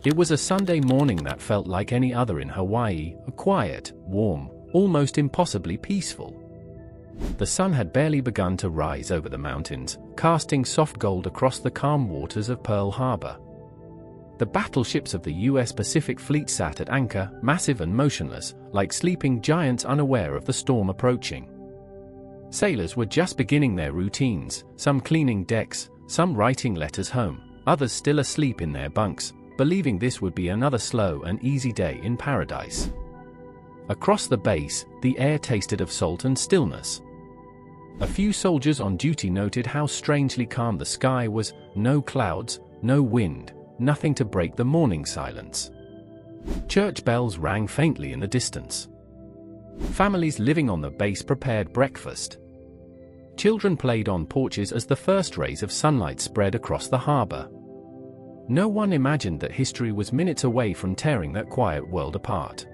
It was a Sunday morning that felt like any other in Hawaii, quiet, warm, almost impossibly peaceful. The sun had barely begun to rise over the mountains, casting soft gold across the calm waters of Pearl Harbor. The battleships of the U.S. Pacific Fleet sat at anchor, massive and motionless, like sleeping giants unaware of the storm approaching. Sailors were just beginning their routines, some cleaning decks, some writing letters home, others still asleep in their bunks, believing this would be another slow and easy day in paradise. Across the base, the air tasted of salt and stillness. A few soldiers on duty noted how strangely calm the sky was, no clouds, no wind, nothing to break the morning silence. Church bells rang faintly in the distance. Families living on the base prepared breakfast. Children played on porches as the first rays of sunlight spread across the harbor. No one imagined that history was minutes away from tearing that quiet world apart.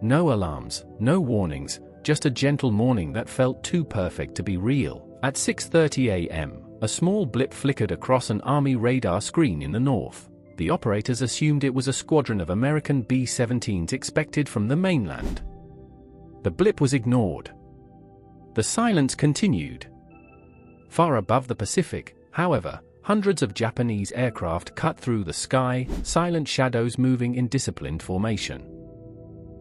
No alarms, no warnings, just a gentle morning that felt too perfect to be real. At 6:30 a.m., a small blip flickered across an Army radar screen in the north. The operators assumed it was a squadron of American B-17s expected from the mainland. The blip was ignored. The silence continued. Far above the Pacific, however, hundreds of Japanese aircraft cut through the sky, silent shadows moving in disciplined formation.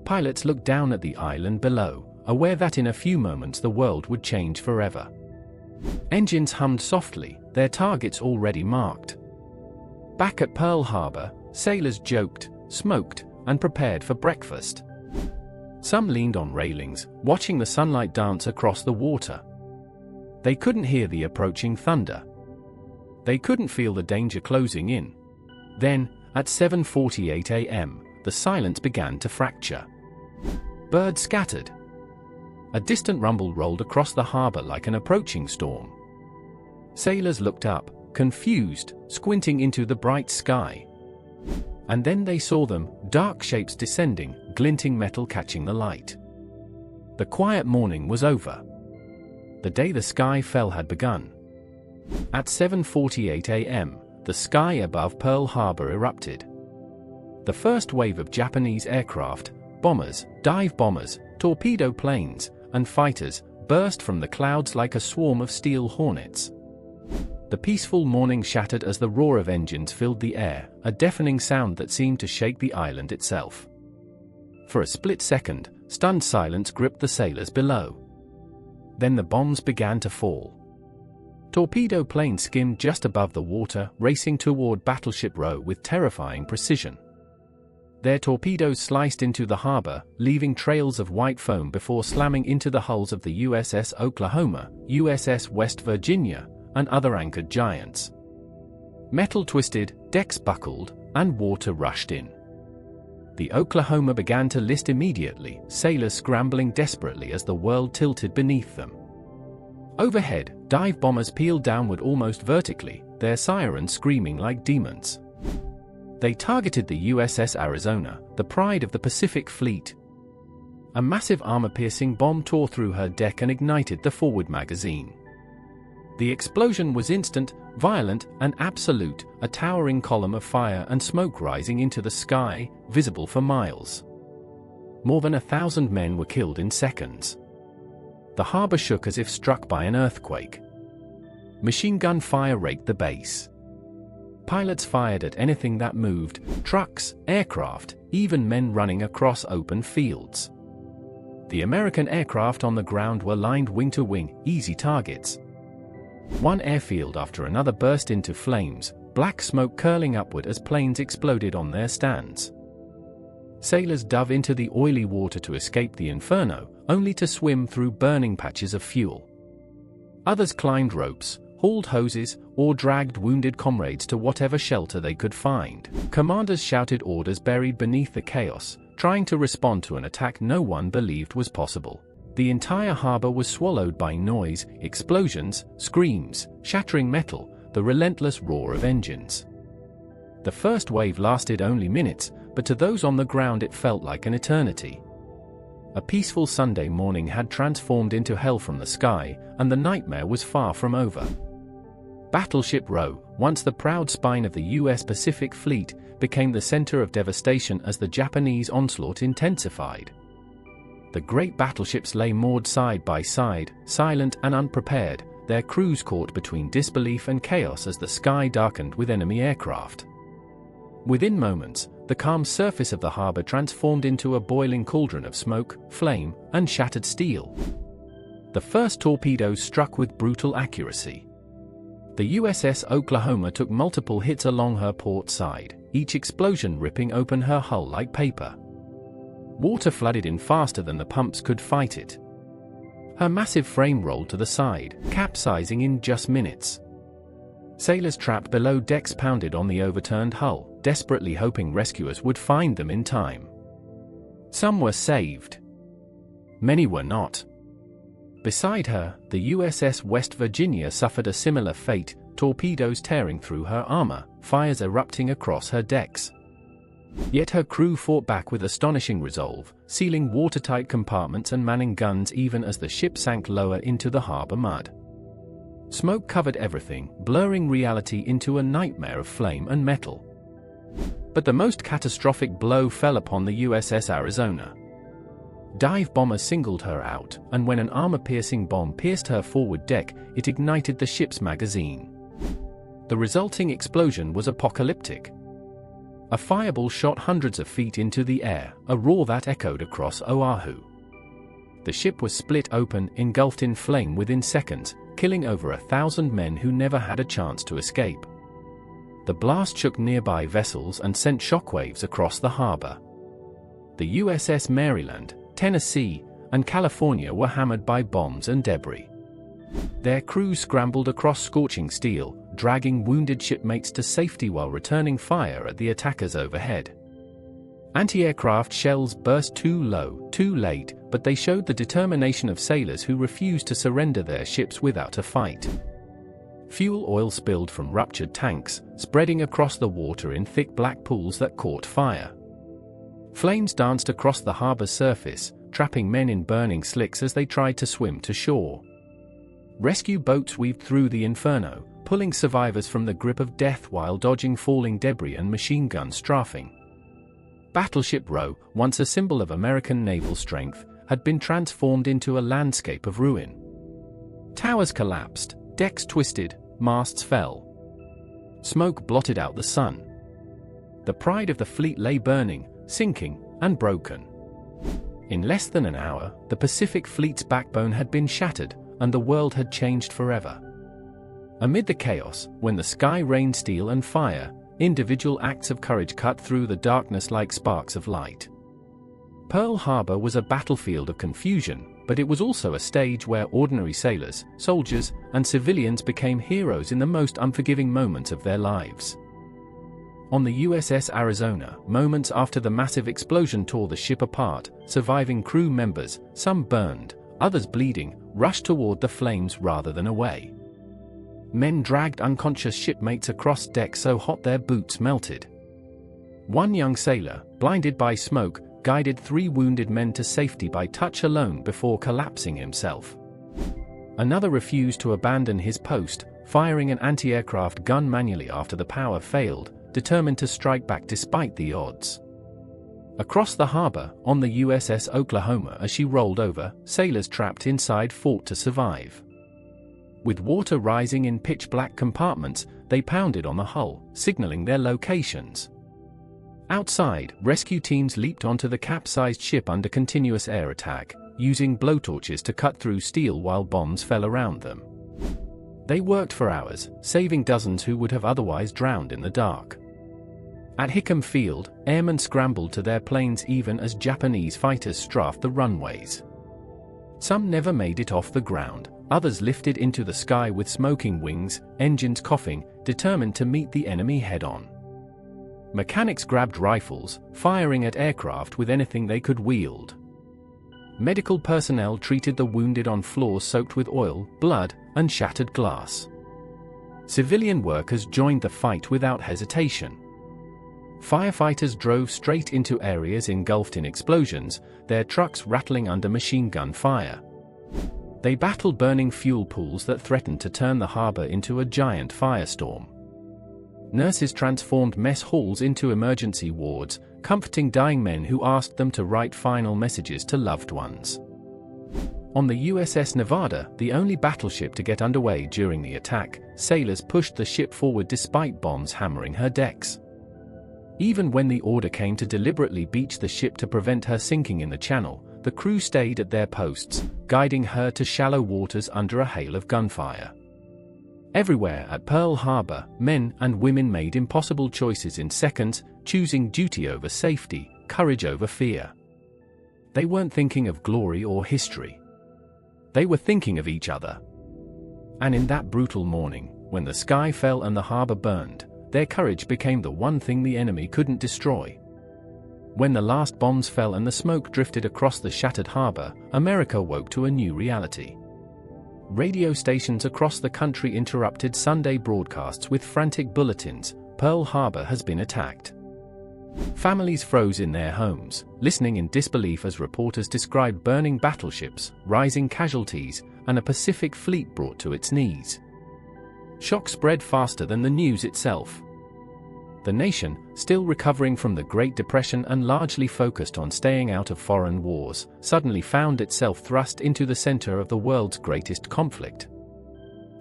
Pilots looked down at the island below, aware that in a few moments the world would change forever. Engines hummed softly, their targets already marked. Back at Pearl Harbor, sailors joked, smoked, and prepared for breakfast. Some leaned on railings, watching the sunlight dance across the water. They couldn't hear the approaching thunder. They couldn't feel the danger closing in. Then, at 7:48 a.m., the silence began to fracture. Birds scattered. A distant rumble rolled across the harbor like an approaching storm. Sailors looked up, confused, squinting into the bright sky. And then they saw them, dark shapes descending, glinting metal catching the light. The quiet morning was over. The day the sky fell had begun. At 7:48 a.m., the sky above Pearl Harbor erupted. The first wave of Japanese aircraft, bombers, dive bombers, torpedo planes, and fighters, burst from the clouds like a swarm of steel hornets. The peaceful morning shattered as the roar of engines filled the air, a deafening sound that seemed to shake the island itself. For a split second, stunned silence gripped the sailors below. Then the bombs began to fall. Torpedo planes skimmed just above the water, racing toward Battleship Row with terrifying precision. Their torpedoes sliced into the harbor, leaving trails of white foam before slamming into the hulls of the USS Oklahoma, USS West Virginia, and other anchored giants. Metal twisted, decks buckled, and water rushed in. The Oklahoma began to list immediately, sailors scrambling desperately as the world tilted beneath them. Overhead, dive bombers peeled downward almost vertically, their sirens screaming like demons. They targeted the USS Arizona, the pride of the Pacific Fleet. A massive armor-piercing bomb tore through her deck and ignited the forward magazine. The explosion was instant, violent, and absolute, a towering column of fire and smoke rising into the sky, visible for miles. More than 1,000 men were killed in seconds. The harbor shook as if struck by an earthquake. Machine gun fire raked the base. Pilots fired at anything that moved, trucks, aircraft, even men running across open fields. The American aircraft on the ground were lined wing to wing, easy targets. One airfield after another burst into flames, black smoke curling upward as planes exploded on their stands. Sailors dove into the oily water to escape the inferno, only to swim through burning patches of fuel. Others climbed ropes, hauled hoses, or dragged wounded comrades to whatever shelter they could find. Commanders shouted orders buried beneath the chaos, trying to respond to an attack no one believed was possible. The entire harbor was swallowed by noise, explosions, screams, shattering metal, the relentless roar of engines. The first wave lasted only minutes, but to those on the ground it felt like an eternity. A peaceful Sunday morning had transformed into hell from the sky, and the nightmare was far from over. Battleship Row, once the proud spine of the U.S. Pacific Fleet, became the center of devastation as the Japanese onslaught intensified. The great battleships lay moored side by side, silent and unprepared, their crews caught between disbelief and chaos as the sky darkened with enemy aircraft. Within moments, the calm surface of the harbor transformed into a boiling cauldron of smoke, flame, and shattered steel. The first torpedoes struck with brutal accuracy. The USS Oklahoma took multiple hits along her port side, each explosion ripping open her hull like paper. Water flooded in faster than the pumps could fight it. Her massive frame rolled to the side, capsizing in just minutes. Sailors trapped below decks pounded on the overturned hull, desperately hoping rescuers would find them in time. Some were saved. Many were not. Beside her, the USS West Virginia suffered a similar fate, torpedoes tearing through her armor, fires erupting across her decks. Yet her crew fought back with astonishing resolve, sealing watertight compartments and manning guns even as the ship sank lower into the harbor mud. Smoke covered everything, blurring reality into a nightmare of flame and metal. But the most catastrophic blow fell upon the USS Arizona. Dive bombers singled her out, and when an armor-piercing bomb pierced her forward deck, it ignited the ship's magazine. The resulting explosion was apocalyptic. A fireball shot hundreds of feet into the air, a roar that echoed across Oahu. The ship was split open, engulfed in flame within seconds, killing over 1,000 men who never had a chance to escape. The blast shook nearby vessels and sent shockwaves across the harbor. The USS Maryland, Tennessee, and California were hammered by bombs and debris. Their crews scrambled across scorching steel, dragging wounded shipmates to safety while returning fire at the attackers overhead. Anti-aircraft shells burst too low, too late, but they showed the determination of sailors who refused to surrender their ships without a fight. Fuel oil spilled from ruptured tanks, spreading across the water in thick black pools that caught fire. Flames danced across the harbor's surface, trapping men in burning slicks as they tried to swim to shore. Rescue boats weaved through the inferno, pulling survivors from the grip of death while dodging falling debris and machine gun strafing. Battleship Row, once a symbol of American naval strength, had been transformed into a landscape of ruin. Towers collapsed, decks twisted, masts fell. Smoke blotted out the sun. The pride of the fleet lay burning, sinking, and broken. In less than an hour, the Pacific Fleet's backbone had been shattered, and the world had changed forever. Amid the chaos, when the sky rained steel and fire, individual acts of courage cut through the darkness like sparks of light. Pearl Harbor was a battlefield of confusion, but it was also a stage where ordinary sailors, soldiers, and civilians became heroes in the most unforgiving moments of their lives. On the USS Arizona, moments after the massive explosion tore the ship apart, surviving crew members, some burned, others bleeding, rushed toward the flames rather than away. Men dragged unconscious shipmates across deck so hot their boots melted. One young sailor, blinded by smoke, guided 3 wounded men to safety by touch alone before collapsing himself. Another refused to abandon his post, firing an anti-aircraft gun manually after the power failed, determined to strike back despite the odds. Across the harbor, on the USS Oklahoma as she rolled over, sailors trapped inside fought to survive. With water rising in pitch-black compartments, they pounded on the hull, signaling their locations. Outside, rescue teams leaped onto the capsized ship under continuous air attack, using blowtorches to cut through steel while bombs fell around them. They worked for hours, saving dozens who would have otherwise drowned in the dark. At Hickam Field, airmen scrambled to their planes even as Japanese fighters strafed the runways. Some never made it off the ground, others lifted into the sky with smoking wings, engines coughing, determined to meet the enemy head-on. Mechanics grabbed rifles, firing at aircraft with anything they could wield. Medical personnel treated the wounded on floors soaked with oil, blood, and shattered glass. Civilian workers joined the fight without hesitation. Firefighters drove straight into areas engulfed in explosions, their trucks rattling under machine gun fire. They battled burning fuel pools that threatened to turn the harbor into a giant firestorm. Nurses transformed mess halls into emergency wards, comforting dying men who asked them to write final messages to loved ones. On the USS Nevada, the only battleship to get underway during the attack, sailors pushed the ship forward despite bombs hammering her decks. Even when the order came to deliberately beach the ship to prevent her sinking in the channel, the crew stayed at their posts, guiding her to shallow waters under a hail of gunfire. Everywhere at Pearl Harbor, men and women made impossible choices in seconds, choosing duty over safety, courage over fear. They weren't thinking of glory or history. They were thinking of each other. And in that brutal morning, when the sky fell and the harbor burned, their courage became the one thing the enemy couldn't destroy. When the last bombs fell and the smoke drifted across the shattered harbor, America woke to a new reality. Radio stations across the country interrupted Sunday broadcasts with frantic bulletins: Pearl Harbor has been attacked. Families froze in their homes, listening in disbelief as reporters described burning battleships, rising casualties, and a Pacific fleet brought to its knees. Shock spread faster than the news itself. The nation, still recovering from the Great Depression and largely focused on staying out of foreign wars, suddenly found itself thrust into the center of the world's greatest conflict.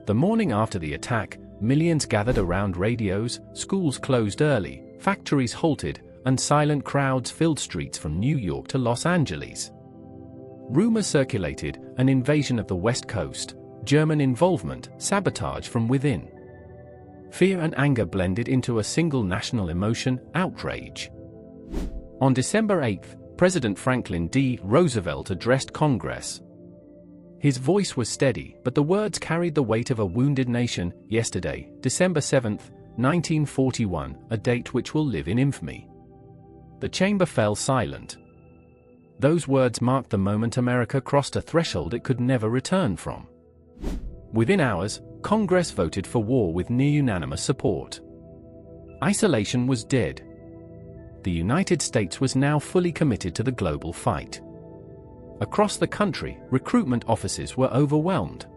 The morning after the attack, millions gathered around radios, schools closed early, factories halted, and silent crowds filled streets from New York to Los Angeles. Rumors circulated: an invasion of the West Coast, German involvement, sabotage from within. Fear and anger blended into a single national emotion: outrage. On December 8, President Franklin D. Roosevelt addressed Congress. His voice was steady, but the words carried the weight of a wounded nation. Yesterday, December 7, 1941, a date which will live in infamy. The chamber fell silent. Those words marked the moment America crossed a threshold it could never return from. Within hours, Congress voted for war with near-unanimous support. Isolation was dead. The United States was now fully committed to the global fight. Across the country, recruitment offices were overwhelmed.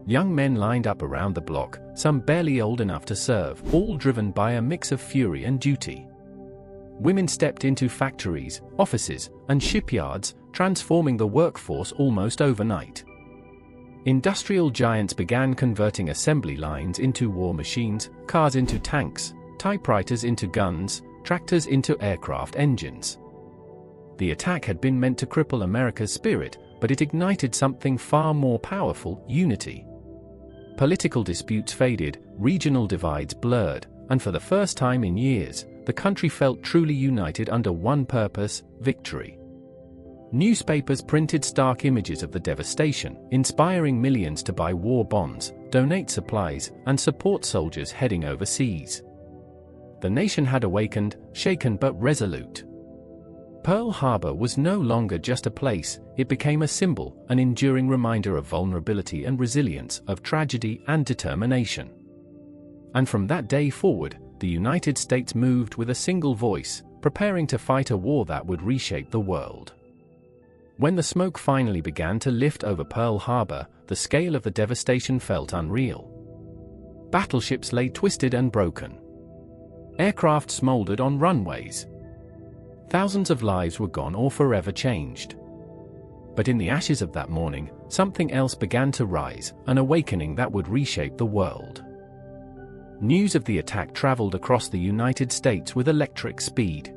Young men lined up around the block, some barely old enough to serve, all driven by a mix of fury and duty. Women stepped into factories, offices, and shipyards, transforming the workforce almost overnight. Industrial giants began converting assembly lines into war machines, cars into tanks, typewriters into guns, tractors into aircraft engines. The attack had been meant to cripple America's spirit, but it ignited something far more powerful: unity. Political disputes faded, regional divides blurred, and for the first time in years, the country felt truly united under one purpose: victory. Newspapers printed stark images of the devastation, inspiring millions to buy war bonds, donate supplies, and support soldiers heading overseas. The nation had awakened, shaken but resolute. Pearl Harbor was no longer just a place; it became a symbol, an enduring reminder of vulnerability and resilience, of tragedy and determination. And from that day forward, the United States moved with a single voice, preparing to fight a war that would reshape the world. When the smoke finally began to lift over Pearl Harbor, the scale of the devastation felt unreal. Battleships lay twisted and broken. Aircraft smoldered on runways. Thousands of lives were gone or forever changed. But in the ashes of that morning, something else began to rise, an awakening that would reshape the world. News of the attack traveled across the United States with electric speed.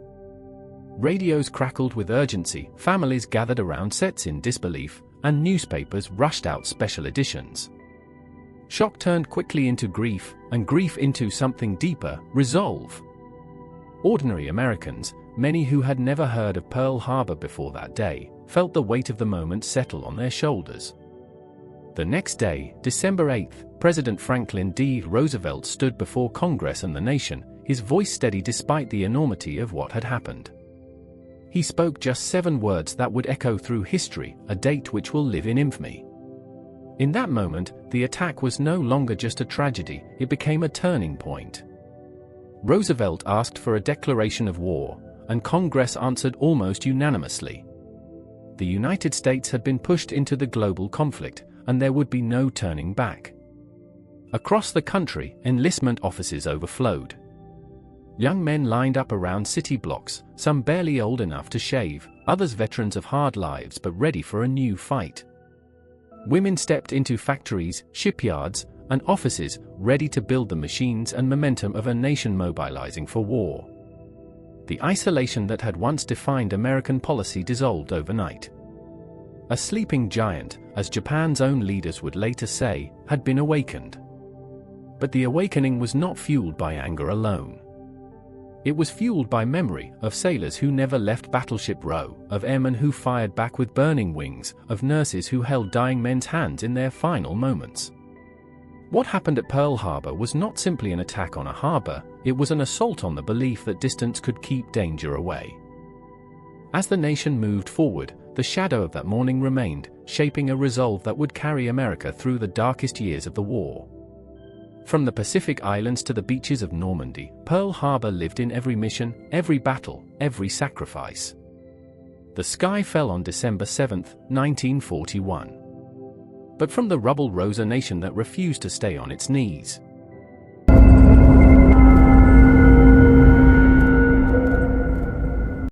Radios crackled with urgency, families gathered around sets in disbelief, and newspapers rushed out special editions. Shock turned quickly into grief, and grief into something deeper: resolve. Ordinary Americans, many who had never heard of Pearl Harbor before that day, felt the weight of the moment settle on their shoulders. The next day, December 8, President Franklin D. Roosevelt stood before Congress and the nation, his voice steady despite the enormity of what had happened. He spoke just 7 words that would echo through history, a date which will live in infamy. In that moment, the attack was no longer just a tragedy, it became a turning point. Roosevelt asked for a declaration of war, and Congress answered almost unanimously. The United States had been pushed into the global conflict, and there would be no turning back. Across the country, enlistment offices overflowed. Young men lined up around city blocks, some barely old enough to shave, others veterans of hard lives but ready for a new fight. Women stepped into factories, shipyards, and offices, ready to build the machines and momentum of a nation mobilizing for war. The isolation that had once defined American policy dissolved overnight. A sleeping giant, as Japan's own leaders would later say, had been awakened. But the awakening was not fueled by anger alone. It was fueled by memory of sailors who never left Battleship Row, of airmen who fired back with burning wings, of nurses who held dying men's hands in their final moments. What happened at Pearl Harbor was not simply an attack on a harbor, it was an assault on the belief that distance could keep danger away. As the nation moved forward, the shadow of that morning remained, shaping a resolve that would carry America through the darkest years of the war. From the Pacific Islands to the beaches of Normandy, Pearl Harbor lived in every mission, every battle, every sacrifice. The sky fell on December 7, 1941. But from the rubble rose a nation that refused to stay on its knees.